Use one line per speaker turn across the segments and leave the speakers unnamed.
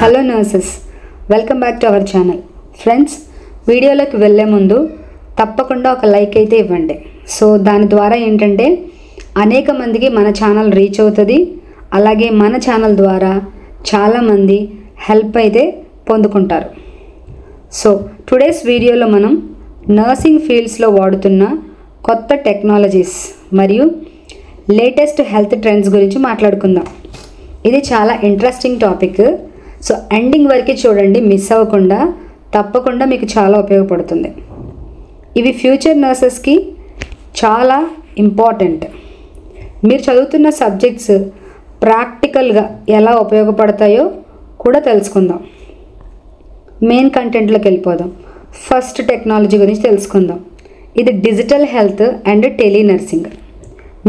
Hello nurses, welcome back to our channel. Friends, వీడియోలోకి వెళ్ళే ముందు తప్పకుండా ఒక లైక్ అయితే ఇవ్వండి. సో దాని ద్వారా ఏంటంటే అనేక మందికి మన ఛానల్ రీచ్ అవుతుంది. అలాగే మన ఛానల్ ద్వారా చాలామంది హెల్ప్ అయితే పొందుకుంటారు. సో టుడేస్ వీడియోలో మనం నర్సింగ్ ఫీల్డ్స్లో వాడుతున్న కొత్త టెక్నాలజీస్ మరియు లేటెస్ట్ హెల్త్ ట్రెండ్స్ గురించి మాట్లాడుకుందాం. ఇది చాలా ఇంట్రెస్టింగ్ టాపిక్. సో ఎండింగ్ వరకు చూడండి, మిస్ అవ్వకుండా. తప్పకుండా మీకు చాలా ఉపయోగపడుతుంది. ఇవి ఫ్యూచర్ నర్సెస్కి చాలా ఇంపార్టెంట్. మీరు చదువుతున్న సబ్జెక్ట్స్ ప్రాక్టికల్గా ఎలా ఉపయోగపడతాయో కూడా తెలుసుకుందాం. మెయిన్ కంటెంట్లోకి వెళ్ళిపోదాం. ఫస్ట్ టెక్నాలజీ గురించి తెలుసుకుందాం. ఇది digital health and tele nursing.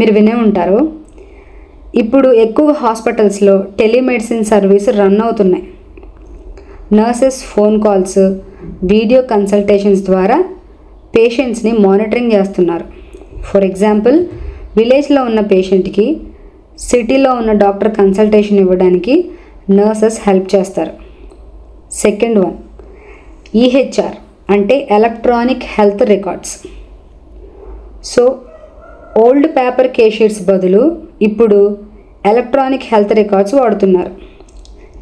మీరు వినే ఉంటారు. ఇప్పుడు ఎక్కువ హాస్పిటల్స్లో టెలిమెడిసిన్ సర్వీస్ రన్ అవుతున్నాయి. Nurses phone calls, video consultations ద్వారా పేషెంట్స్ని మానిటరింగ్ చేస్తున్నారు. ఫర్ ఎగ్జాంపుల్, విలేజ్లో ఉన్న పేషెంట్కి సిటీలో ఉన్న డాక్టర్ కన్సల్టేషన్ ఇవ్వడానికి నర్సెస్ హెల్ప్ చేస్తారు. సెకండ్ వన్, ఈహెచ్ఆర్ అంటే electronic health records. So old paper case sheets బదులు ఇప్పుడు ఎలక్ట్రానిక్ హెల్త్ రికార్డ్స్ వాడుతున్నారు.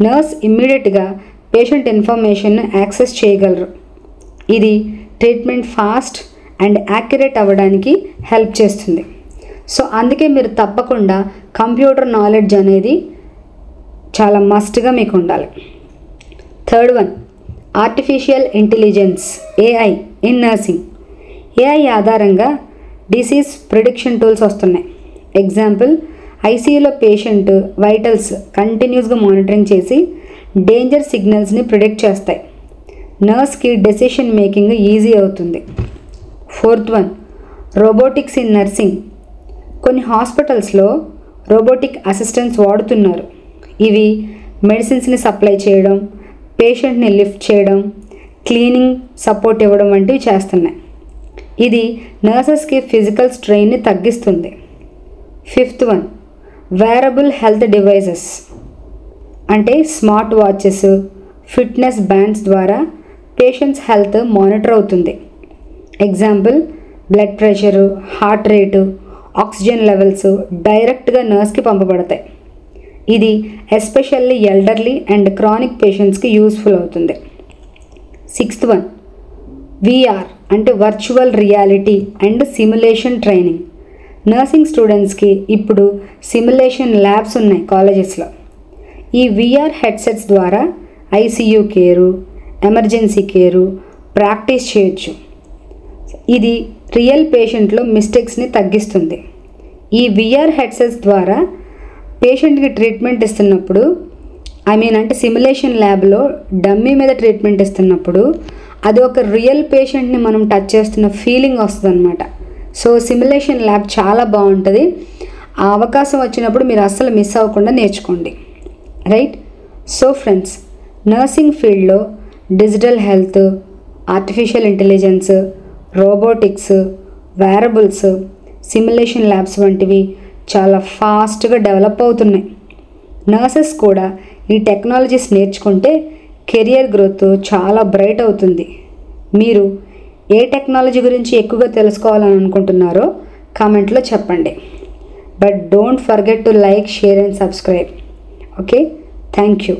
నర్స్ ఇమ్మీడియట్గా పేషెంట్ ఇన్ఫర్మేషన్ యాక్సెస్ చేయగలరు. ఇది ట్రీట్మెంట్ ఫాస్ట్ అండ్ యాక్యురేట్ అవ్వడానికి హెల్ప్ చేస్తుంది. సో అందుకే మీరు తప్పకుండా కంప్యూటర్ నాలెడ్జ్ అనేది చాలా మస్ట్గా మీకు ఉండాలి. Third one, artificial intelligence AI in nursing. AI ఆధారంగా డిసీజ్ ప్రిడిక్షన్ టూల్స్ వస్తున్నాయి. ఎగ్జాంపుల్, ఐసీయూలో పేషెంట్ వైటల్స్ కంటిన్యూస్గా మానిటరింగ్ చేసి డేంజర్ సిగ్నల్స్ని ప్రిడిక్ట్ చేస్తాయి. నర్స్కి డెసిషన్ మేకింగ్ ఈజీ అవుతుంది. Fourth one, robotics in nursing. కొన్ని హాస్పిటల్స్లో రోబోటిక్ అసిస్టెంట్స్ వాడుతున్నారు. ఇవి మెడిసిన్స్ని సప్లై చేయడం, పేషెంట్ని లిఫ్ట్ చేయడం, క్లీనింగ్ సపోర్ట్ ఇవ్వడం వంటివి చేస్తున్నాయి. ఇది నర్సెస్కి ఫిజికల్ స్ట్రెయిన్ని తగ్గిస్తుంది. Fifth one, wearable health devices అంటే స్మార్ట్ వాచెస్, ఫిట్నెస్ బ్యాండ్స్ ద్వారా పేషెంట్స్ హెల్త్ మానిటర్ అవుతుంది. Example, blood pressure, heart rate, oxygen levels డైరెక్ట్గా నర్స్కి పంపబడతాయి. ఇది ఎస్పెషల్లీ ఎల్డర్లీ అండ్ క్రానిక్ పేషెంట్స్కి యూస్ఫుల్ అవుతుంది. సిక్స్త్ వన్, విఆర్ అంటే virtual reality and simulation training. Nursing స్టూడెంట్స్కి ఇప్పుడు సిమ్యులేషన్ ల్యాబ్స్ ఉన్నాయి కాలేజెస్లో. ఈ విఆర్ హెడ్సెట్స్ ద్వారా ICU care, emergency care practice చేయొచ్చు. ఇది రియల్ పేషెంట్లో మిస్టేక్స్ని తగ్గిస్తుంది. ఈ విఆర్ హెడ్సెట్స్ ద్వారా పేషెంట్కి ట్రీట్మెంట్ ఇస్తున్నప్పుడు, అంటే సిమ్యులేషన్ ల్యాబ్లో డమ్మీ మీద ట్రీట్మెంట్ ఇస్తున్నప్పుడు అది ఒక రియల్ పేషెంట్ని మనం టచ్ చేస్తున్న ఫీలింగ్ వస్తుంది అనమాట. సో సిమ్యులేషన్ ల్యాబ్ చాలా బాగుంటుంది. ఆ అవకాశం వచ్చినప్పుడు మీరు అస్సలు మిస్ అవ్వకుండా నేర్చుకోండి. రైట్? సో ఫ్రెండ్స్, నర్సింగ్ ఫీల్డ్లో digital health, artificial intelligence, robotics, wearables, simulation labs వంటివి చాలా ఫాస్ట్గా డెవలప్ అవుతున్నాయి. నర్సెస్ కూడా ఈ టెక్నాలజీస్ నేర్చుకుంటే కెరియర్ గ్రోత్ చాలా బ్రైట్ అవుతుంది. మీరు ఏ టెక్నాలజీ గురించి ఎక్కువగా తెలుసుకోవాలని అనుకుంటున్నారో కామెంట్లో చెప్పండి. But don't forget to like, share and subscribe. Okay, thank you.